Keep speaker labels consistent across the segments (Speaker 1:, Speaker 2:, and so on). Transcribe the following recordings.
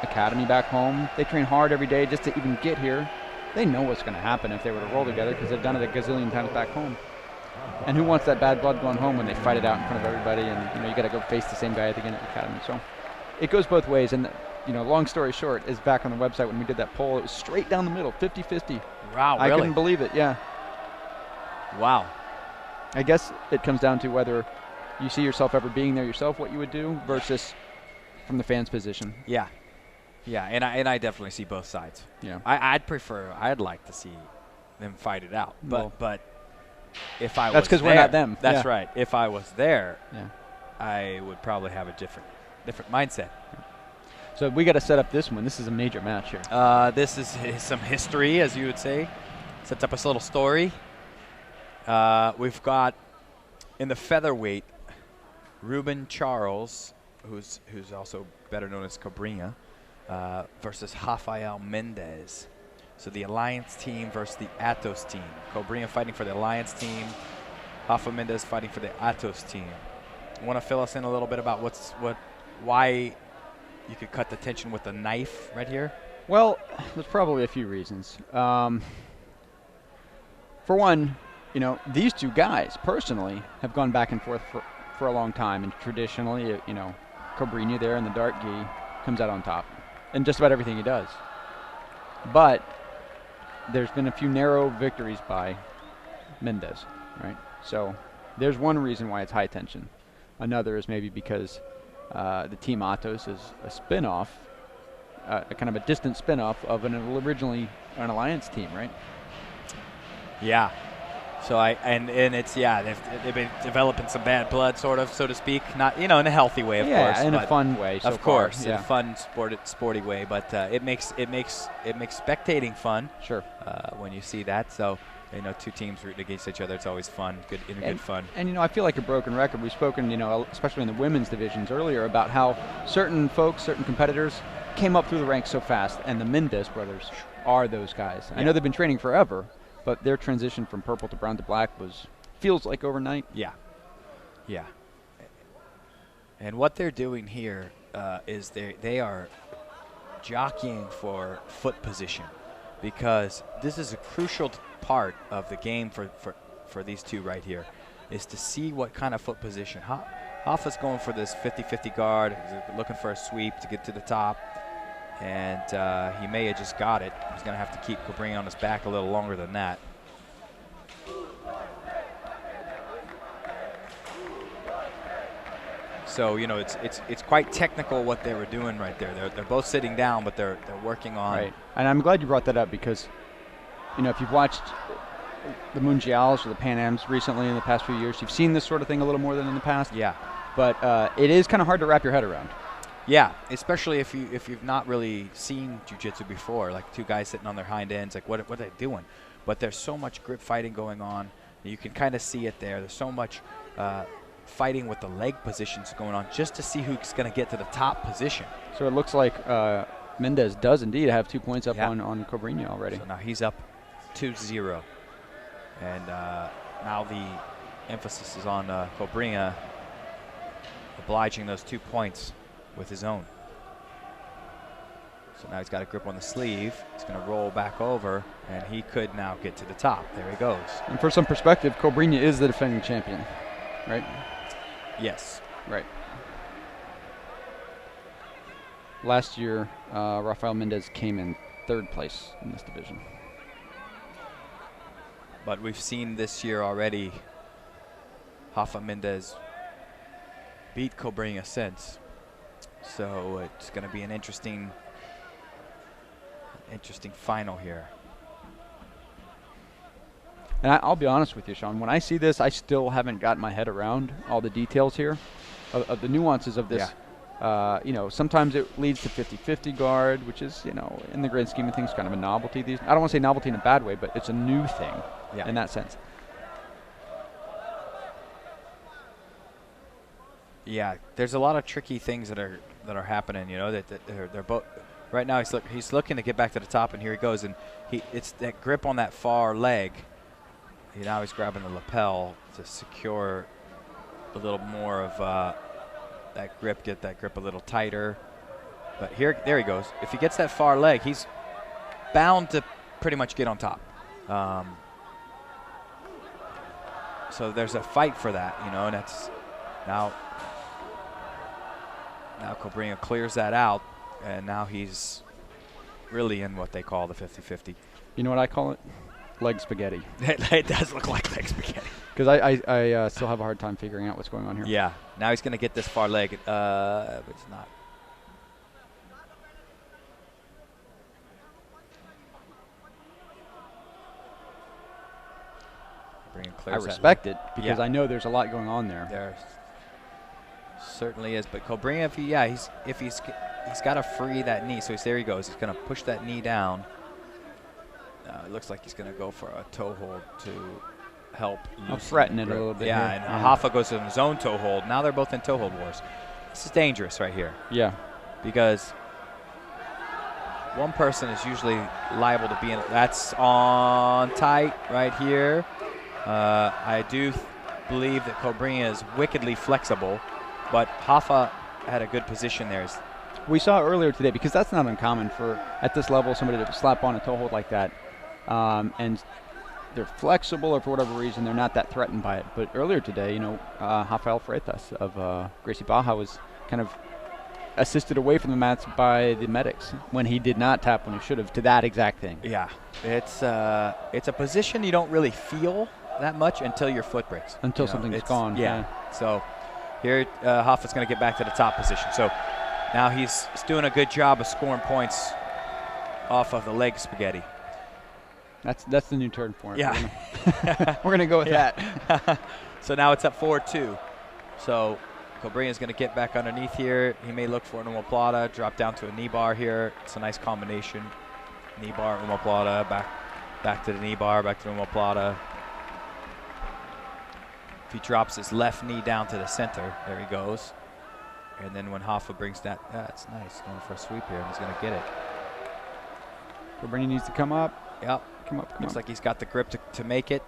Speaker 1: academy back home. They train hard every day just to even get here. They know what's going to happen if they were to roll together because they've done it a gazillion times back home. And who wants that bad blood going home when they fight it out in front of everybody and, you got to go face the same guy again at the academy. So it goes both ways. And, long story short is back on the website when we did that poll, it was straight down the middle, 50-50.
Speaker 2: Wow,
Speaker 1: I
Speaker 2: really?
Speaker 1: couldn't believe it, yeah.
Speaker 2: Wow.
Speaker 1: I guess it comes down to whether you see yourself ever being there yourself, what you would do, versus from the fans' position.
Speaker 2: Yeah. Yeah, and I definitely see both sides.
Speaker 1: Yeah.
Speaker 2: I'd like to see them fight it out. But if I was
Speaker 1: that's because we're not them.
Speaker 2: That's right. If I was there,
Speaker 1: yeah,
Speaker 2: I would probably have a different mindset.
Speaker 1: So we got to set up this one. This is a major match here.
Speaker 2: This is some history, as you would say. Sets up a little story. We've got in the featherweight, Ruben Charles, who's also better known as Cobrinha, versus Rafael Mendes. So the Alliance team versus the Atos team. Cobrinha fighting for the Alliance team. Rafa Mendes fighting for the Atos team. Want to fill us in a little bit about why you could cut the tension with a knife right here?
Speaker 1: Well, there's probably a few reasons. For one, these two guys personally have gone back and forth for a long time, and traditionally, Cobrinha there in the dark gi comes out on top in just about everything he does. But there's been a few narrow victories by Mendes, right? So there's one reason why it's high tension. Another is maybe because the Team Atos is a spin-off, a kind of a distant spin-off of originally an Alliance team, right?
Speaker 2: Yeah. So they've been developing some bad blood, sort of, so to speak. Not in a healthy way, of course.
Speaker 1: Yeah, in a fun way.
Speaker 2: Of course, in a fun, sporty way. But it makes spectating fun.
Speaker 1: Sure.
Speaker 2: When you see that, so two teams rooting against each other, it's always fun, good fun.
Speaker 1: And I feel like a broken record. We've spoken, especially in the women's divisions earlier, about how certain competitors came up through the ranks so fast, and the Mendes brothers are those guys. Yeah. I know they've been training forever, but their transition from purple to brown to black feels like overnight.
Speaker 2: Yeah. Yeah. And what they're doing here is they are jockeying for foot position, because this is a crucial part of the game for these two right here, is to see what kind of foot position. Hoffa's going for this 50-50 guard, looking for a sweep to get to the top. And he may have just got it. He's going to have to keep Cobrinha on his back a little longer than that. So it's quite technical what they were doing right there. They're both sitting down, but they're working on.
Speaker 1: Right. And I'm glad you brought that up, because if you've watched the Mundials or the Pan Ams recently in the past few years, you've seen this sort of thing a little more than in the past.
Speaker 2: Yeah.
Speaker 1: But it is kind of hard to wrap your head around.
Speaker 2: Yeah, especially if you've not really seen jiu-jitsu before, like two guys sitting on their hind ends, like what are they doing? But there's so much grip fighting going on. You can kind of see it there. There's so much fighting with the leg positions going on just to see who's going to get to the top position.
Speaker 1: So it looks like Mendes does indeed have 2 points up on Cobrinha already.
Speaker 2: So now he's up 2-0. And now the emphasis is on Cobrinha obliging those 2 points with his own. So now he's got a grip on the sleeve. He's going to roll back over, and he could now get to the top. There he goes. And
Speaker 1: for some perspective, Cobrinha is the defending champion, right?
Speaker 2: Yes.
Speaker 1: Right. Last year, Rafael Mendes came in 3rd place in this division.
Speaker 2: But we've seen this year already Rafa Mendes beat Cobrinha since. So it's going to be an interesting final here.
Speaker 1: And I'll be honest with you, Sean, when I see this, I still haven't gotten my head around all the details here of the nuances of this. Yeah. Sometimes it leads to 50-50 guard, which is, in the grand scheme of things, kind of a novelty. I don't want to say novelty in a bad way, but it's a new thing in that sense.
Speaker 2: Yeah, there's a lot of tricky things that are happening. That they're both. Right now, he's looking to get back to the top, and here he goes, and it's that grip on that far leg. Now he's grabbing the lapel to secure a little more of that grip, get that grip a little tighter. But there he goes. If he gets that far leg, he's bound to pretty much get on top. So there's a fight for that, you know, and that's now Cobrinha clears that out, and now he's really in what they call the 50-50.
Speaker 1: You know what I call it? Leg spaghetti.
Speaker 2: It does look like leg spaghetti.
Speaker 1: Because I still have a hard time figuring out what's going on here.
Speaker 2: Yeah. Now he's going to get this far leg. But it's not.
Speaker 1: I respect it because I know there's a lot going on there.
Speaker 2: There certainly is. But Cobrinha, if he's got to free that knee. So there he goes. He's going to push that knee down. It looks like he's going to go for a toe hold to help.
Speaker 1: I'll threaten it a little bit.
Speaker 2: Yeah,
Speaker 1: here.
Speaker 2: and Hoffa goes to his own toe hold. Now they're both in toe hold wars. This is dangerous right here.
Speaker 1: Yeah.
Speaker 2: Because one person is usually liable to be in. That's on tight right here. I do believe that Cobrinha is wickedly flexible, but Hoffa had a good position there.
Speaker 1: We saw earlier today, because that's not uncommon for, at this level, somebody to slap on a toe hold like that. And they're flexible, or for whatever reason, they're not that threatened by it. But earlier today, you know, Rafael Freitas of Gracie Barra was kind of assisted away from the mats by the medics when he did not tap when he should have to that exact thing.
Speaker 2: Yeah, it's a position you don't really feel that much until your foot breaks.
Speaker 1: Until something's gone.
Speaker 2: Yeah. So here, Hoffa's going to get back to the top position. So now he's doing a good job of scoring points off of the leg spaghetti.
Speaker 1: That's the new term for it.
Speaker 2: Yeah.
Speaker 1: We're going to go with that.
Speaker 2: So now it's up 4-2. So Cobrinha's going to get back underneath here. He may look for an omoplata, drop down to a knee bar here. It's a nice combination. Knee bar, omoplata, back to the knee bar, back to the omoplata. If he drops his left knee down to the center, there he goes. And then when Hoffa brings that, that's nice. Going for a sweep here, and he's going to get it.
Speaker 1: Cobrinha needs to come up.
Speaker 2: Yep.
Speaker 1: Come up.
Speaker 2: Looks like he's got the grip to make it.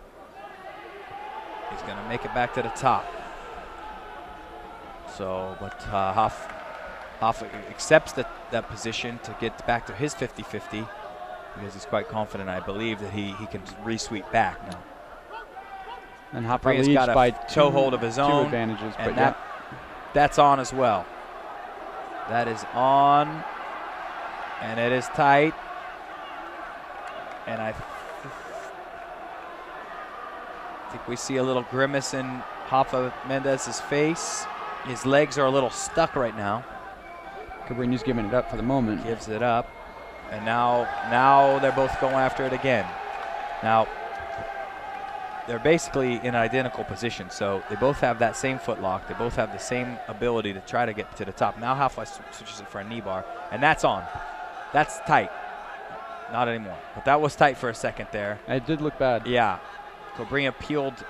Speaker 2: He's going to make it back to the top. So, but Hoffa accepts that position to get back to his 50-50 because he's quite confident, I believe, that he can re-sweep back now.
Speaker 1: And Hoffa leads
Speaker 2: got a
Speaker 1: by
Speaker 2: toe hold of his own.
Speaker 1: Two advantages,
Speaker 2: and
Speaker 1: but
Speaker 2: that's on as well. That is on, and it is tight. And I think we see a little grimace in Rafa Mendes' face. His legs are a little stuck right now.
Speaker 1: Cobrinha's giving it up for the moment.
Speaker 2: Gives it up. And now they're both going after it again. Now, they're basically in identical positions, so they both have that same foot lock. They both have the same ability to try to get to the top. Now Rafa switches it for a knee bar, and that's on. That's tight. Not anymore. But that was tight for a second there.
Speaker 1: It did look bad.
Speaker 2: Yeah. Cobrinha peeled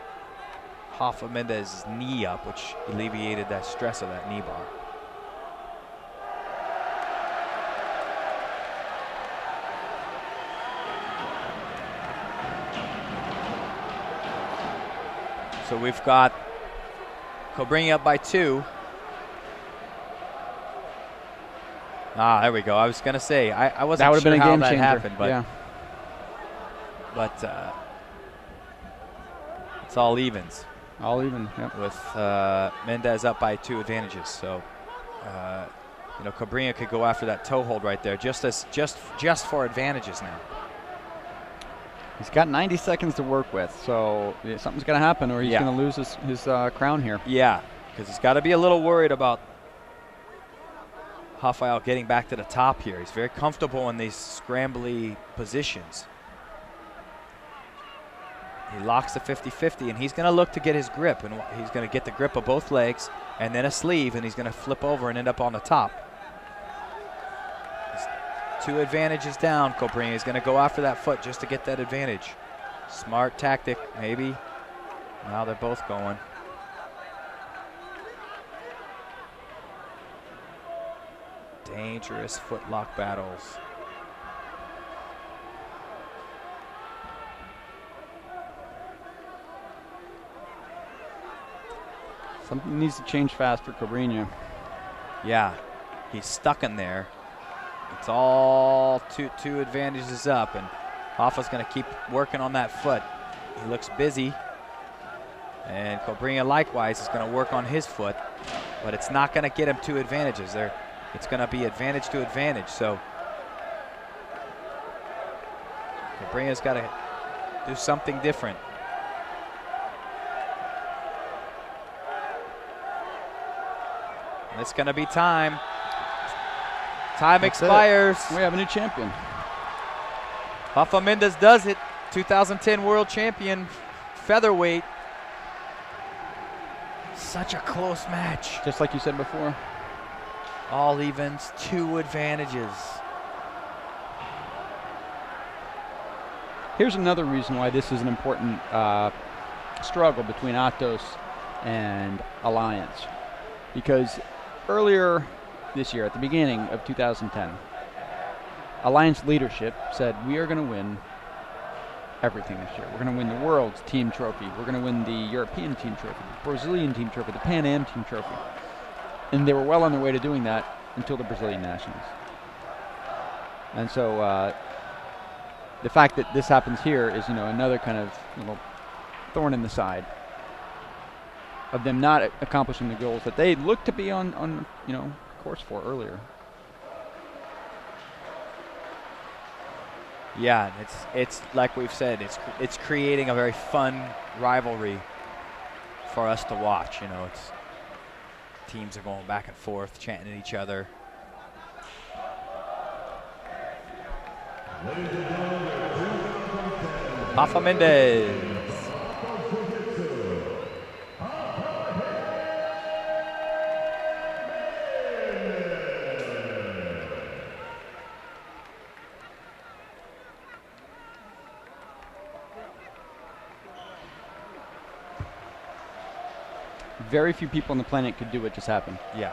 Speaker 2: Rafa Mendes' knee up, which alleviated that stress of that knee bar. So we've got Cobrinha up by 2. There we go. I was going to say, I wasn't sure how that happened, but
Speaker 1: yeah.
Speaker 2: But it's all evens.
Speaker 1: All even, yep.
Speaker 2: With Mendes up by 2 advantages. So, you know, Cobrinha could go after that toe hold right there, just for advantages now.
Speaker 1: He's got 90 seconds to work with, so something's going to happen, or he's going to lose his crown here.
Speaker 2: Yeah, because he's got to be a little worried about Rafael getting back to the top here. He's very comfortable in these scrambly positions. He locks the 50-50, and he's going to look to get his grip, and he's going to get the grip of both legs and then a sleeve, and he's going to flip over and end up on the top. He's 2 advantages down. Cobrinha is going to go after that foot just to get that advantage. Smart tactic, maybe. Now they're both going. Dangerous footlock battles.
Speaker 1: Something needs to change fast for Cobrinha.
Speaker 2: Yeah, he's stuck in there. It's all two advantages up, and Rafa's going to keep working on that foot. He looks busy, and Cobrinha likewise is going to work on his foot, but it's not going to get him 2 advantages. It's going to be advantage to advantage. So Cobrinha's got to do something different. And it's going to be time. Time expires.
Speaker 1: We have a new champion.
Speaker 2: Rafa Mendes does it. 2010 world champion, featherweight. Such a close match.
Speaker 1: Just like you said before.
Speaker 2: All evens, 2 advantages.
Speaker 1: Here's another reason why this is an important struggle between Atos and Alliance. Because earlier this year, at the beginning of 2010, Alliance leadership said, we are going to win everything this year. We're going to win the world's team trophy. We're going to win the European team trophy, the Brazilian team trophy, the Pan Am team trophy. And they were well on their way to doing that until the Brazilian Nationals. And so the fact that this happens here is, another kind of little thorn in the side of them not accomplishing the goals that they looked to be on course for earlier.
Speaker 2: Yeah, it's like we've said, it's creating a very fun rivalry for us to watch. It's teams are going back and forth, chanting at each other. Rafa Mendes.
Speaker 1: Very few people on the planet could do what just happened.
Speaker 2: Yeah.